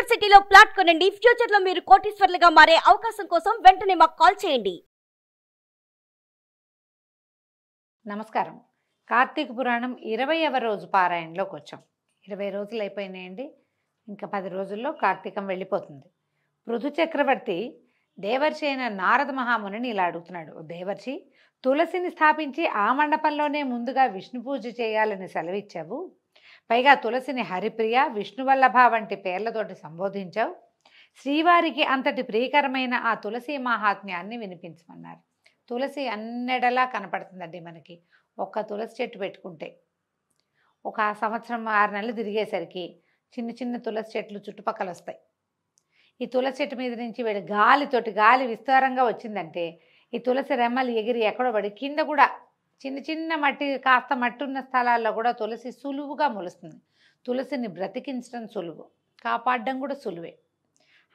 సిటీలో ప్లాట్ కొనండి. ఫ్యూచర్ లో మీరు కోటీశ్వర్లుగా మారే అవకాశం కోసం వెంటనే మాకు కాల్ చేయండి. నమస్కారం. కార్తీక పురాణం 20వ రోజు పారాయణలోకి వచ్చాం. 20 రోజులు అయిపోయినాయండి. ఇంకా 10 రోజుల్లో కార్తీకం వెళ్ళిపోతుంది. పృథు చక్రవర్తి దేవర్షి అయిన నారద మహామునిని ఇలా అడుగుతున్నాడు. దేవర్షి, తులసిని స్థాపించి ఆ మండపంలోనే ముందుగా విష్ణు పూజ చేయాలని సెలవిచ్చావు. పైగా తులసిని హరిప్రియ, విష్ణువల్లభ వంటి పేర్లతోటి సంబోధించావు. శ్రీవారికి అంతటి ప్రియకరమైన ఆ తులసి మహాత్మ్యాన్ని వినిపించమన్నారు. తులసి అన్నెడలా కనపడుతుందండి మనకి. ఒక్క తులసి చెట్టు పెట్టుకుంటే ఒక సంవత్సరం 6 నెలలు తిరిగేసరికి చిన్న చిన్న తులసి చెట్లు చుట్టుపక్కల వస్తాయి. ఈ తులసి చెట్టు మీద నుంచి వెళ్ళి గాలి విస్తారంగా వచ్చిందంటే ఈ తులసి రెమ్మలు ఎగిరి ఎక్కడో పడి కింద కూడా చిన్న చిన్న కాస్త మట్టి ఉన్న స్థలాల్లో కూడా తులసి సులువుగా మొలుస్తుంది. తులసిని బ్రతికించడం సులువు, కాపాడడం కూడా సులువే.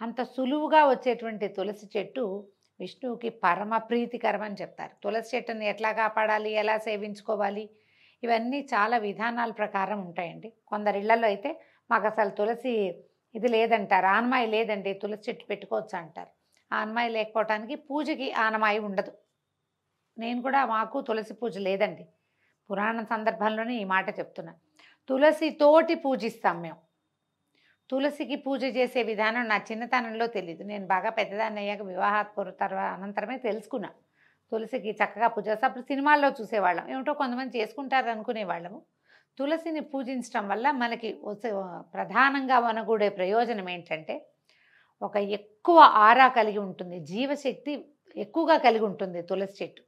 అంత సులువుగా వచ్చేటువంటి తులసి చెట్టు విష్ణువుకి పరమ ప్రీతికరం అని చెప్తారు. తులసి చెట్టుని ఎట్లా కాపాడాలి, ఎలా సేవించుకోవాలి, ఇవన్నీ చాలా విధానాల ప్రకారం ఉంటాయండి. కొందరి ఇళ్లలో అయితే మాకు అసలు తులసి ఇది లేదంటారు, ఆనమాయి లేదండి, తులసి చెట్టు పెట్టుకోవచ్చు అంటారు. ఆనమాయి లేకపోవటానికి పూజకి ఆనమాయి ఉండదు. నేను కూడా మాకు తులసి పూజ లేదండి. పురాణ సందర్భంలోనే ఈ మాట చెప్తున్నా. తులసి తోటి పూజిస్తాం మేము. తులసికి పూజ చేసే విధానం నా చిన్నతనంలో తెలియదు. నేను బాగా పెద్దదాన్ని అయ్యాక అనంతరమే తెలుసుకున్నా. తులసికి చక్కగా పూజ చేస్తే అప్పుడు సినిమాల్లో చూసేవాళ్ళం. ఏమిటో కొంతమంది చేసుకుంటారు అనుకునేవాళ్ళము. తులసిని పూజించడం వల్ల మనకి ప్రధానంగా వనగూడే ప్రయోజనం ఏంటంటే, ఒక ఎక్కువ ఆరా కలిగి ఉంటుంది, జీవశక్తి ఎక్కువగా కలిగి ఉంటుంది తులసి చెట్టు.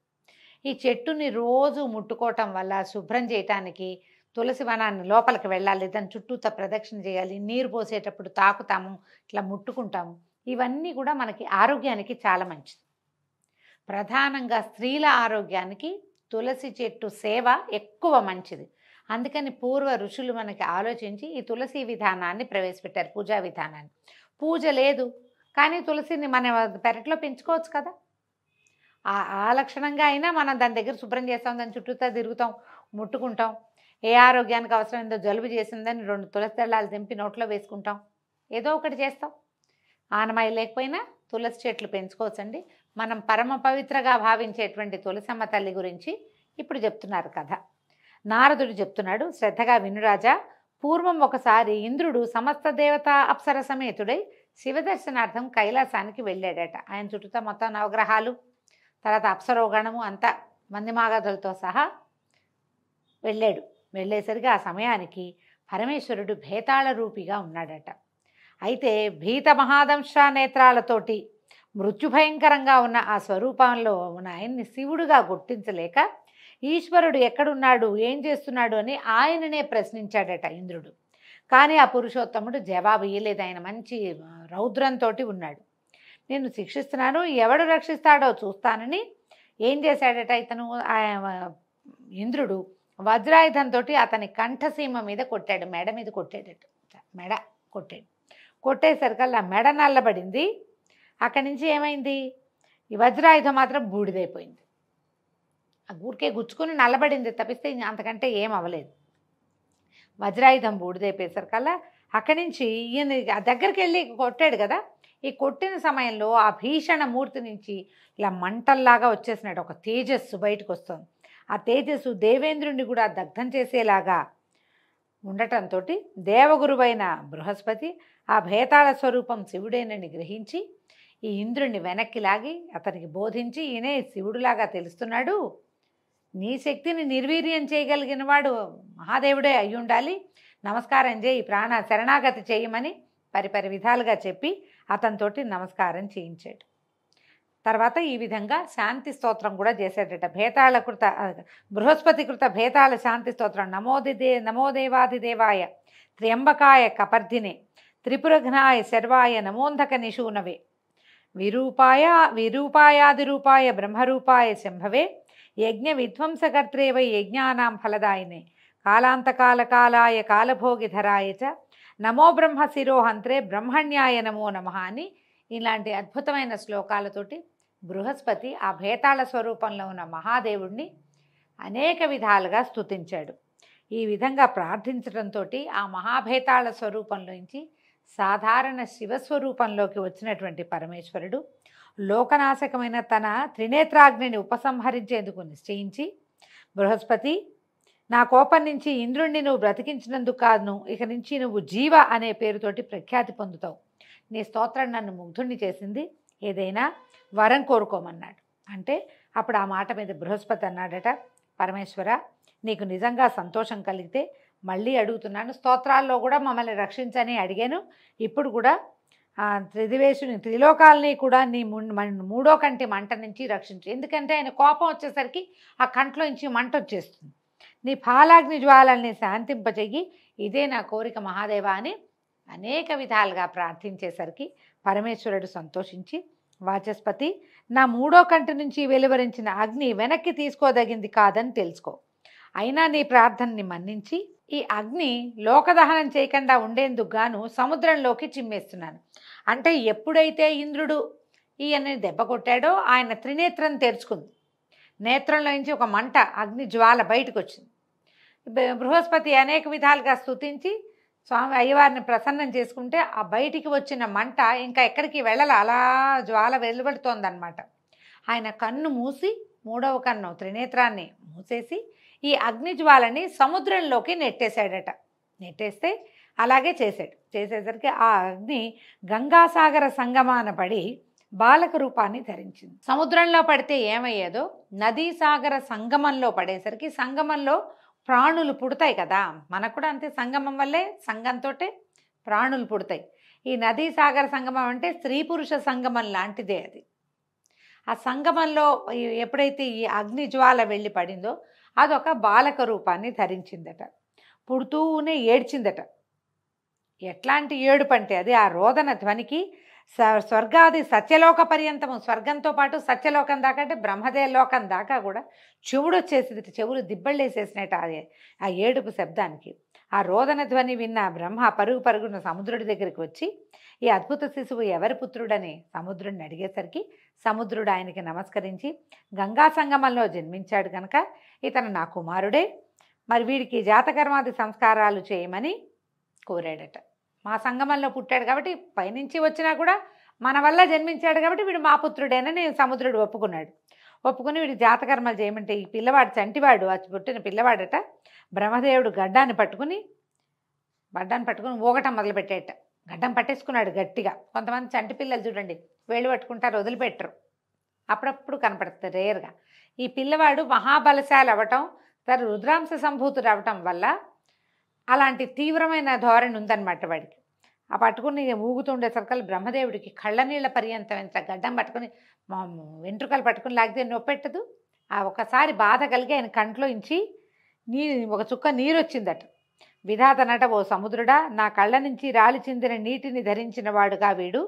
ఈ చెట్టుని రోజు ముట్టుకోవటం వల్ల శుభ్రం చేయటానికి తులసి వనాన్ని లోపలికి వెళ్ళాలి, దాని చుట్టూత ప్రదక్షిణ చేయాలి, నీరు పోసేటప్పుడు తాకుతాము, ఇట్లా ముట్టుకుంటాము. ఇవన్నీ కూడా మనకి ఆరోగ్యానికి చాలా మంచిది. ప్రధానంగా స్త్రీల ఆరోగ్యానికి తులసి చెట్టు సేవ ఎక్కువ మంచిది. అందుకని పూర్వ ఋషులు మనకి ఆలోచించి ఈ తులసి విధానాన్ని ప్రవేశపెట్టారు, పూజా విధానాన్ని. పూజ లేదు కానీ తులసిని మన పెరట్లో పెంచుకోవచ్చు కదా. ఆ లక్షణంగా అయినా మనం దాని దగ్గర శుభ్రం చేస్తాం, దాని చుట్టూతా తిరుగుతాం, ముట్టుకుంటాం. ఏ ఆరోగ్యానికి అవసరమైందో జలుబు చేసిందని 2 తులసి దళాలు తెంపి నోట్లో వేసుకుంటాం, ఏదో ఒకటి చేస్తాం. ఆనమాయి లేకపోయినా తులసి చెట్లు పెంచుకోవచ్చండి. మనం పరమ పవిత్రగా భావించేటువంటి తులసమ్మ తల్లి గురించి ఇప్పుడు చెప్తున్నారు కథ. నారదుడు చెప్తున్నాడు, శ్రద్ధగా వినురాజా. పూర్వం ఒకసారి ఇంద్రుడు సమస్త దేవతా అప్సర సమేతుడై శివదర్శనార్థం కైలాసానికి వెళ్ళాడట. ఆయన చుట్టూతా మొత్తం నవగ్రహాలు, తర్వాత అప్సరోగణము అంతా మందిమాగదులతో సహా వెళ్ళాడు. వెళ్ళేసరికి ఆ సమయానికి పరమేశ్వరుడు భేతాళ రూపిగా ఉన్నాడట. అయితే భీత మహాదంశ నేత్రాలతోటి మృత్యుభయంకరంగా ఉన్న ఆ స్వరూపంలో ఉన్న ఆయన్ని శివుడుగా గుర్తించలేక ఈశ్వరుడు ఎక్కడున్నాడు, ఏం చేస్తున్నాడు అని ఆయననే ప్రశ్నించాడట ఇంద్రుడు. కానీ ఆ పురుషోత్తముడు జవాబు ఇయ్యలేదు. ఆయన మంచి రౌద్రంతో ఉన్నాడు. నేను శిక్షిస్తున్నాను, ఎవడు రక్షిస్తాడో చూస్తానని ఏం చేశాడట ఇతను, ఇంద్రుడు వజ్రాయుధంతో అతని కంఠసీమ మీద కొట్టాడు, మెడ మీద కొట్టాడట. మెడ కొట్టేసరికల్లా మెడ నల్లబడింది. అక్కడి నుంచి ఏమైంది, ఈ వజ్రాయుధం మాత్రం బూడిదైపోయింది. ఆ ఊరికే గుచ్చుకుని నల్లబడింది తప్పిస్తే అంతకంటే ఏం అవ్వలేదు. వజ్రాయుధం బూడిదైపోయేసరికల్లా అక్కడి నుంచి ఈయన దగ్గరికి వెళ్ళి కొట్టాడు కదా. ఈ కొట్టిన సమయంలో ఆ భీషణ మూర్తి నుంచి ఇలా మంటల్లాగా వచ్చేసినట్టు ఒక తేజస్సు బయటకు వస్తుంది. ఆ తేజస్సు దేవేంద్రుడిని కూడా దగ్ధం చేసేలాగా ఉండటంతో దేవగురువైన బృహస్పతి ఆ భేతాళ స్వరూపం శివుడేనని గ్రహించి ఈ ఇంద్రుడిని వెనక్కి లాగి అతనికి బోధించి, ఈయనే శివుడులాగా తెలుస్తున్నాడు, నీ శక్తిని నిర్వీర్యం చేయగలిగిన వాడు మహాదేవుడే అయి ఉండాలి, నమస్కారం చేయి, ప్రాణ శరణాగతి చేయమని పరిపరి విధాలుగా చెప్పి అతనితోటి నమస్కారం చేయించాడు. తర్వాత ఈ విధంగా శాంతి స్తోత్రం కూడా చేశాడట. బృహస్పతి కృత భేతాళ శాంతి స్తోత్రం. నమోదేవాదిదేవాయ త్ర్యంబకాయ కపర్ధినే త్రిపురఘ్నాయ శర్వాయ నమోంధక నిశూనవే విరూపాయాదిరూపాయ బ్రహ్మరూపాయ శంభవే యజ్ఞ విధ్వంసకర్త్రే వై యజ్ఞానాం ఫలదాయినే కాలాంతకాలకాలాయ కాలభోగిధరాయ చ నమో బ్రహ్మ శిరోహంత్రే బ్రహ్మణ్యాయ నమో నమః అని ఇలాంటి అద్భుతమైన శ్లోకాలతోటి బృహస్పతి ఆ భేతాళ స్వరూపంలో ఉన్న మహాదేవుడిని అనేక విధాలుగా స్తుతించాడు. ఈ విధంగా ప్రార్థించడంతో ఆ మహాభేతాళ స్వరూపంలోంచి సాధారణ శివస్వరూపంలోకి వచ్చినటువంటి పరమేశ్వరుడు లోకనాశకమైన తన త్రినేత్రాగ్నిని ఉపసంహరించేందుకు నిశ్చయించి, బృహస్పతి, నా కోపం నుంచి ఇంద్రుణ్ణి నువ్వు బ్రతికించినందుకు కాదు, ఇక నుంచి నువ్వు జీవ అనే పేరుతోటి ప్రఖ్యాతి పొందుతావు. నీ స్తోత్రం నన్ను ముగ్ధుణ్ణి చేసింది, ఏదైనా వరం కోరుకోమన్నాడు. అంటే అప్పుడు ఆ మాట మీద బృహస్పతి అన్నాడట, పరమేశ్వర, నీకు నిజంగా సంతోషం కలిగితే మళ్ళీ అడుగుతున్నాను, స్తోత్రాల్లో కూడా మమ్మల్ని రక్షించని అడిగాను, ఇప్పుడు కూడా త్రిదివేశుని త్రిలోకాలని కూడా నీ మూడో కంటి మంట నుంచి రక్షించు. ఎందుకంటే ఆయన కోపం వచ్చేసరికి ఆ కంట్లో నుంచి మంట వచ్చేస్తుంది. నీ పాలాగ్ని జ్వాలల్ని శాంతింపజెయ్యి, ఇదే నా కోరిక మహాదేవ అని అనేక విధాలుగా ప్రార్థించేసరికి పరమేశ్వరుడు సంతోషించి, వాచస్పతి, నా మూడో కంటి నుంచి వెలువరించిన అగ్ని వెనక్కి తీసుకోదగింది కాదని తెలుసుకో. అయినా నీ ప్రార్థనని మన్నించి ఈ అగ్ని లోకదహనం చేయకుండా ఉండేందుకు గాను సముద్రంలోకి చిమ్మేస్తున్నాను. అంటే ఎప్పుడైతే ఇంద్రుడు ఈయన్ని దెబ్బ కొట్టాడో ఆయన త్రినేత్రం తెరుచుకుంది. నేత్రంలో నుంచి ఒక మంట, అగ్ని జ్వాల బయటకు వచ్చింది. బృహస్పతి అనేక విధాలుగా స్తుతించి స్వామి అయ్యవారిని ప్రసన్నం చేసుకుంటే ఆ బయటికి వచ్చిన మంట ఇంకా ఎక్కడికి వెళ్ళాలి, అలా జ్వాల వెలువడుతోందనమాట. ఆయన కన్ను మూసి, మూడవ కన్ను త్రినేత్రాన్ని మూసేసి ఈ అగ్ని జ్వాలని సముద్రంలోకి నెట్టేశాడట. నెట్టేస్తే అలాగే చేసేసరికి ఆ అగ్ని గంగాసాగర సంగమాన పడి బాలక రూపాన్ని ధరించింది. సముద్రంలో పడితే ఏమయ్యేదో నదీ సాగర సంగమంలో పడేసరికి సంగమంలో ప్రాణులు పుడతాయి కదా, మనకు కూడా అంతే, సంగమం వల్లే సంగంతో ప్రాణులు పుడతాయి. ఈ నదీ సాగర సంగమం అంటే స్త్రీ పురుష సంగమం లాంటిదే అది. ఆ సంగమంలో ఎప్పుడైతే ఈ అగ్ని జ్వాల వెళ్ళి పడిందో అదొక బాలక రూపాన్ని ధరించిందట. పుడుతూనే ఏడ్చిందట. ఎట్లాంటి ఏడుపు అంటే అది ఆ రోదన ధ్వనికి స్వర్గాది సత్యలోక పర్యంతము, స్వర్గంతో పాటు సత్యలోకం దాకా అంటే బ్రహ్మదేలోకం దాకా కూడా చెవుడు వచ్చేసింది, చెవులు దిబ్బళ్ళేసేసినట్ట ఆ ఏడుపు శబ్దానికి. ఆ రోదన ధ్వని విన్న బ్రహ్మ పరుగు పరుగున సముద్రుడి దగ్గరికి వచ్చి ఈ అద్భుత శిశువు ఎవరి పుత్రుడని సముద్రుడిని అడిగేసరికి సముద్రుడు ఆయనకి నమస్కరించి, గంగా సంగమంలో జన్మించాడు కనుక ఇతను నా కుమారుడే, మరి వీడికి జాతకర్మాది సంస్కారాలు చేయమని కోరాడట. మా సంగమంలో పుట్టాడు కాబట్టి, పైనుంచి వచ్చినా కూడా మన వల్ల జన్మించాడు కాబట్టి వీడు మా పుత్రుడేనని సముద్రుడు ఒప్పుకున్నాడు. ఒప్పుకుని వీడికి జాతకర్మలు చేయమంటే ఈ పిల్లవాడు చంటివాడు, అది పుట్టిన పిల్లవాడట. బ్రహ్మదేవుడు గడ్డాన్ని పట్టుకుని ఊగటం మొదలుపెట్టేట. గడ్డం పట్టేసుకున్నాడు గట్టిగా. కొంతమంది చంటి పిల్లలు చూడండి, వేళ్ళు పట్టుకుంటారు, వదిలిపెట్టరు, అప్పుడప్పుడు కనపడుతుంది రేర్గా. ఈ పిల్లవాడు మహాబలశాలి అవ్వటం, తను రుద్రాంశ సంభూతుడు అవ్వటం వల్ల అలాంటి తీవ్రమైన ధోరణి ఉందన్నమాట వాడికి. ఆ పట్టుకుని ఊగుతుండే సరికల్ బ్రహ్మదేవుడికి కళ్ళ నీళ్ళ పర్యంతం ఎంత గడ్డం పట్టుకుని వెంట్రుకలు పట్టుకుని లాగితే నొప్పెట్టదు. ఆ ఒకసారి బాధ కలిగి ఆయన కంట్లో ఇంచి ఒక చుక్క నీరు వచ్చిందట. విధాతనట, ఓ సముద్రుడా, నా కళ్ళ నుంచి రాలి చెందిన నీటిని ధరించిన వాడుగా వీడు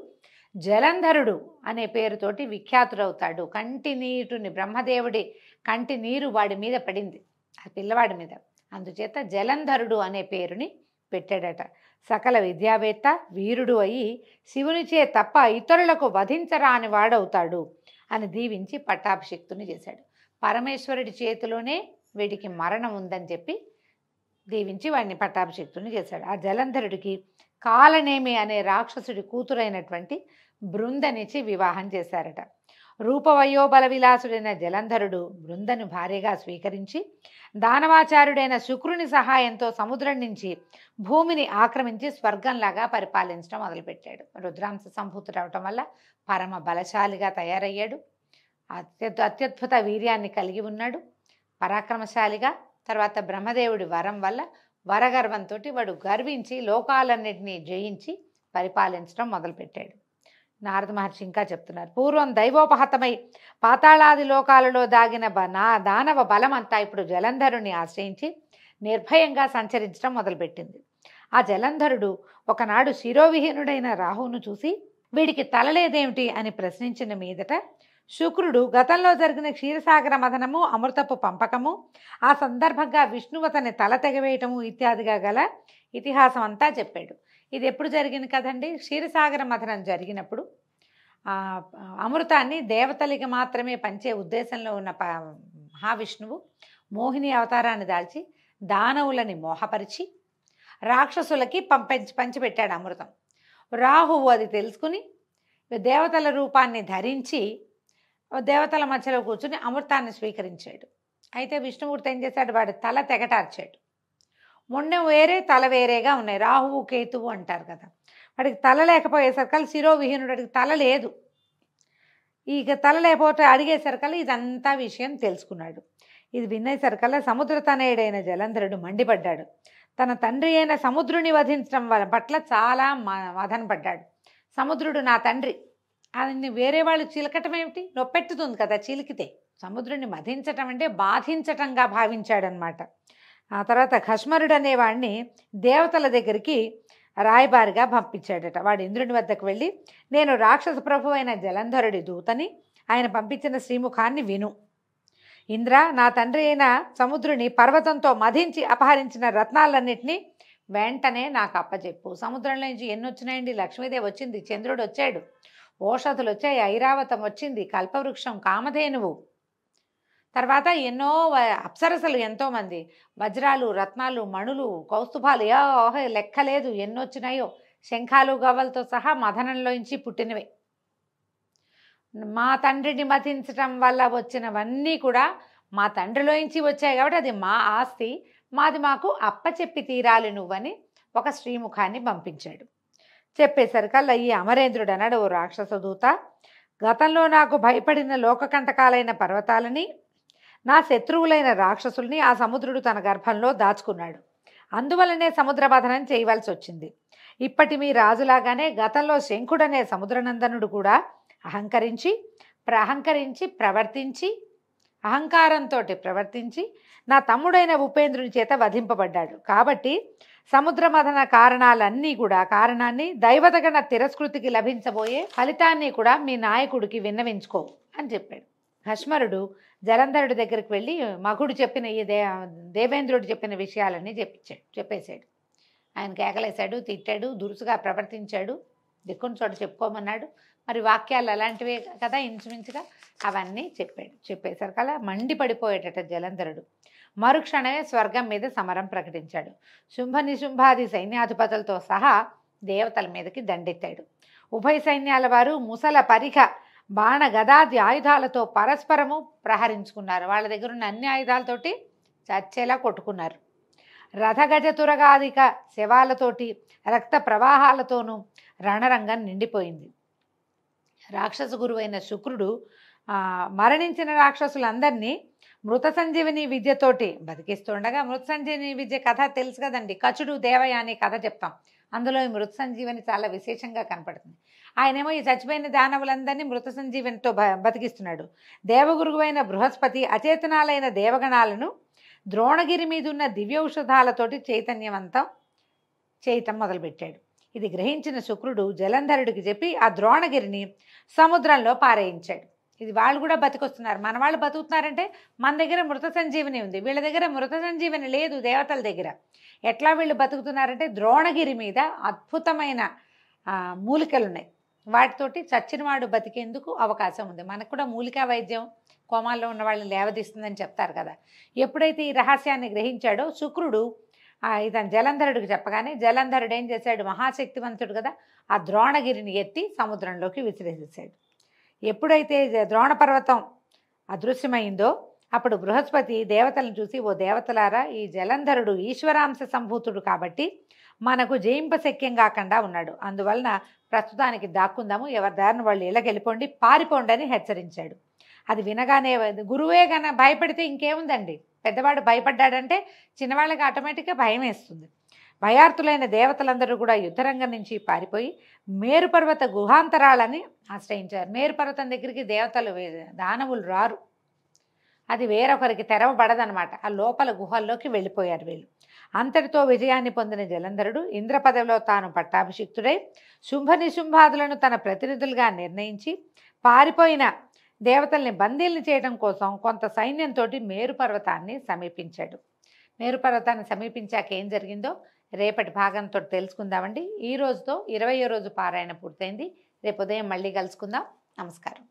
జలంధరుడు అనే పేరుతోటి విఖ్యాతుడవుతాడు. కంటి నీటిని, బ్రహ్మదేవుడి కంటి నీరు వాడి మీద పడింది, ఆ పిల్లవాడి మీద, అందుచేత జలంధరుడు అనే పేరుని పెట్టాడట. సకల విద్యావేత్త, వీరుడు అయి శివునిచే తప్ప ఇతరులకు వధించరాని వాడవుతాడు అని దీవించి పట్టాభిషిక్తుని చేశాడు. పరమేశ్వరుడి చేతిలోనే వీడికి మరణం ఉందని చెప్పి దీవించి వాడిని పట్టాభిషిక్తుని చేశాడు. ఆ జలంధరుడికి కాలనేమి అనే రాక్షసుడి కూతురైనటువంటి బృందనిచ్చి వివాహం చేశారట. రూపవయోబల విలాసుడైన జలంధరుడు బృందను భార్యగా స్వీకరించి దానవాచార్యుడైన శుక్రుని సహాయంతో సముద్రం నుంచి భూమిని ఆక్రమించి స్వర్గంలాగా పరిపాలించడం మొదలుపెట్టాడు. రుద్రాంశ సంభూతుడు అవటం వల్ల పరమ బలశాలిగా తయారయ్యాడు. అత్యద్భుత వీర్యాన్ని కలిగి ఉన్నాడు, పరాక్రమశాలిగా. తర్వాత బ్రహ్మదేవుడి వరం వల్ల, వరగర్వంతో వాడు గర్వించి లోకాలన్నింటినీ జయించి పరిపాలించడం మొదలుపెట్టాడు. నారద మహర్షి ఇంకా చెప్తున్నారు, పూర్వం దైవోపహతమై పాతాళాది లోకాలలో దాగిన దానవ బలమంతా ఇప్పుడు జలంధరుని ఆశ్రయించి నిర్భయంగా సంచరించడం మొదలుపెట్టింది. ఆ జలంధరుడు ఒకనాడు శిరోవిహీనుడైన రాహువును చూసి వీడికి తలలేదేమిటి అని ప్రశ్నించిన మీదట శుక్రుడు గతంలో జరిగిన క్షీరసాగర మథనము, అమృతపు పంపకము, ఆ సందర్భంగా విష్ణువు అతని తల తెగవేయటము ఇత్యాదిగా గల ఇతిహాసం అంతా చెప్పాడు. ఇది ఎప్పుడు జరిగింది కదండి? క్షీరసాగర మథనం జరిగినప్పుడు అమృతాన్ని దేవతలకి మాత్రమే పంచే ఉద్దేశంలో ఉన్న మహావిష్ణువు మోహిని అవతారాన్ని దాల్చి దానవులని మోహపరిచి రాక్షసులకి పంచిపెట్టాడు అమృతం. రాహువు అది తెలుసుకుని దేవతల రూపాన్ని ధరించి దేవతల మధ్యలో కూర్చుని అమృతాన్ని స్వీకరించాడు. అయితే విష్ణుమూర్తి ఏం చేశాడు, వాడి తల తెగటార్చాడు. మొండెం వేరే తల వేరేగా ఉన్నాయి. రాహువు కేతువు అంటారు కదా, వాడికి తల లేకపోయేసరికల్ శిరోవిహీనుడు, వాడికి తల లేదు. ఇక తల లేకపోతే అడిగేసరికల్ ఇదంతా విషయం తెలుసుకున్నాడు. ఇది వినేసరికల్లా సముద్రతనయుడైన జలంధరుడు మండిపడ్డాడు. తన తండ్రి అయిన సముద్రుని వధించడం పట్ల చాలా మదన పడ్డాడు. సముద్రుడు నా తండ్రి, ఆయన్ని వేరే వాళ్ళు చిలకటం ఏమిటి, నొప్పెట్టుతుంది కదా చిలికితే. సముద్రుని మధించటం అంటే బాధించటంగా భావించాడనమాట. ఆ తర్వాత ఖష్మరుడు అనేవాడిని దేవతల దగ్గరికి రాయబారిగా పంపించాడట. వాడు ఇంద్రుని వద్దకు వెళ్ళి, నేను రాక్షస ప్రభు అయిన జలంధరుడి దూతని, ఆయన పంపించిన శ్రీముఖాన్ని విను. ఇంద్ర, నా తండ్రి అయిన సముద్రుని పర్వతంతో మధించి అపహరించిన రత్నాలన్నింటినీ వెంటనే నాకు అప్పచెప్పు. సముద్రంలో నుంచి ఎన్ని వచ్చినాయండి, లక్ష్మీదేవి వచ్చింది, చంద్రుడు వచ్చాడు, ఓషధులు వచ్చాయి, ఐరావతం వచ్చింది, కల్పవృక్షం, కామధేనువు, తర్వాత ఎన్నో అప్సరసలు ఎంతోమంది, వజ్రాలు, రత్నాలు, మణులు, కౌస్తుభాలు, లెక్కలేదు ఎన్నొచ్చినాయో, శంఖాలు గవ్వలతో సహా మదనంలోంచి పుట్టినవే. మా తండ్రిని మతించటం వల్ల వచ్చినవన్నీ కూడా మా తండ్రిలోంచి వచ్చాయి కాబట్టి అది మా ఆస్తి, మాది మాకు అప్పచెప్పి తీరాలి నువ్వని ఒక శ్రీముఖాన్ని పంపించాడు. చెప్పేసరికల్లా ఈ అమరేంద్రుడు అన్నాడు, ఓ రాక్షస దూత, గతంలో నాకు భయపడిన లోకకంటకాలైన పర్వతాలని, నా శత్రువులైన రాక్షసుల్ని ఆ సముద్రుడు తన గర్భంలో దాచుకున్నాడు. అందువలనే సముద్ర మథనం చేయవలసి వచ్చింది. ఇప్పటి మీ రాజులాగానే గతంలో శంఖుడనే సముద్రనందనుడు కూడా అహంకారంతో ప్రవర్తించి నా తమ్ముడైన ఉపేంద్రుని చేత వధింపబడ్డాడు. కాబట్టి సముద్ర మథన కారణాన్ని దైవతగణ తిరస్కృతికి లభించబోయే ఫలితాన్ని కూడా మీ నాయకుడికి విన్నవించుకో అని చెప్పాడు. భస్మరుడు జలంధరుడి దగ్గరికి వెళ్ళి మగుడు చెప్పిన ఈ దేవేంద్రుడు చెప్పిన విషయాలన్నీ చెప్పేశాడు. ఆయన కేకలేశాడు, తిట్టాడు, దురుసుగా ప్రవర్తించాడు, దిక్కుని చోట చెప్పుకోమన్నాడు. మరి వాక్యాలు అలాంటివే కదా ఇంచుమించుగా, అవన్నీ చెప్పాడు. చెప్పేసరికల్లా మండిపడిపోయేటట జలంధరుడు. మరుక్షణమే స్వర్గం మీద సమరం ప్రకటించాడు. శుంభ నిశుంభాది సైన్యాధిపతులతో సహా దేవతల మీదకి దండెత్తాడు. ఉభయ సైన్యాల వారు ముసల పరిఖ బాణ గదాది ఆయుధాలతో పరస్పరము ప్రహరించుకున్నారు. వాళ్ళ దగ్గర ఉన్న అన్ని ఆయుధాలతోటి చచ్చేలా కొట్టుకున్నారు. రథగజ తురగాదిక శవాలతోటి రక్త ప్రవాహాలతోనూ రణరంగం నిండిపోయింది. రాక్షస గురువైన శుక్రుడు మరణించిన రాక్షసులందరినీ మృత సంజీవిని విద్యతోటి బతికిస్తుండగా, మృత సంజీవిని విద్య కథ తెలుసు కదండి, కచుడు దేవయాని కథ చెప్తాం. అందులో ఈ మృత సంజీవని చాలా విశేషంగా కనపడుతుంది. ఆయనేమో ఈ చచ్చిపోయిన దానవులందరినీ మృత సంజీవనితో బతికిస్తున్నాడు. దేవగురువైన బృహస్పతి అచేతనాలైన దేవగణాలను ద్రోణగిరి మీద ఉన్న దివ్యౌషధాలతోటి చేయటం మొదలుపెట్టాడు. ఇది గ్రహించిన శుక్రుడు జలంధరుడికి చెప్పి ఆ ద్రోణగిరిని సముద్రంలో పారేయించాడు. ఇది వాళ్ళు కూడా బతికొస్తున్నారు, మన వాళ్ళు బతుకుతున్నారంటే మన దగ్గర మృత సంజీవని ఉంది, వీళ్ళ దగ్గర మృత సంజీవని లేదు దేవతల దగ్గర. ఎట్లా వీళ్ళు బతుకుతున్నారంటే ద్రోణగిరి మీద అద్భుతమైన మూలికలు ఉన్నాయి, వాటితోటి చచ్చినవాడు బతికేందుకు అవకాశం ఉంది. మనకు కూడా మూలికా వైద్యం కోమాల్లో ఉన్న వాళ్ళని లేవదీస్తుందని చెప్తారు కదా. ఎప్పుడైతే ఈ రహస్యాన్ని గ్రహించాడో శుక్రుడు ఇతను జలంధరుడికి చెప్పగానే, జలంధరుడు ఏం చేశాడు, మహాశక్తివంతుడు కదా, ఆ ద్రోణగిరిని ఎత్తి సముద్రంలోకి విసిరేసేసాడు. ఎప్పుడైతే ద్రోణ పర్వతం అదృశ్యమైందో అప్పుడు బృహస్పతి దేవతలను చూసి, ఓ దేవతలారా, ఈ జలంధరుడు ఈశ్వరాంశ సంభూతుడు కాబట్టి మనకు జయింపశక్యం కాకుండా ఉన్నాడు, అందువలన ప్రస్తుతానికి దాక్కుందాము, ఎవరి దారిని వాళ్ళు ఇళ్ళకెళ్ళిపోండి, పారిపోండి అని హెచ్చరించాడు. అది వినగానే గురువే కన్నా భయపడితే ఇంకేముందండి, పెద్దవాడు భయపడ్డాడంటే చిన్నవాళ్ళకి ఆటోమేటిక్గా భయం వేస్తుంది. భయార్తులైన దేవతలందరూ కూడా యుద్ధరంగం నుంచి పారిపోయి మేరుపర్వత గుహాంతరాలని ఆశ్రయించారు. మేరుపర్వతం దగ్గరికి దేవతలు దానవులు రారు, అది వేరొకరికి తెరవబడదనమాట. ఆ లోపల గుహల్లోకి వెళ్ళిపోయారు వీళ్ళు. అంతటితో విజయాన్ని పొందిన జలంధరుడు ఇంద్ర పదవిలో తాను పట్టాభిషిక్తుడై శుంభ నిశుంభాదులను తన ప్రతినిధులుగా నిర్ణయించి పారిపోయిన దేవతల్ని బందీల్ని చేయడం కోసం కొంత సైన్యంతో మేరుపర్వతాన్ని సమీపించాడు. మేరుపర్వతాన్ని సమీపించాక ఏం జరిగిందో రేపటి భాగంతో తెలుసుకుందామండి. ఈ రోజుతో 20వ రోజు పారాయణ పూర్తయింది. రేపు ఉదయం మళ్ళీ కలుసుకుందాం. నమస్కారం.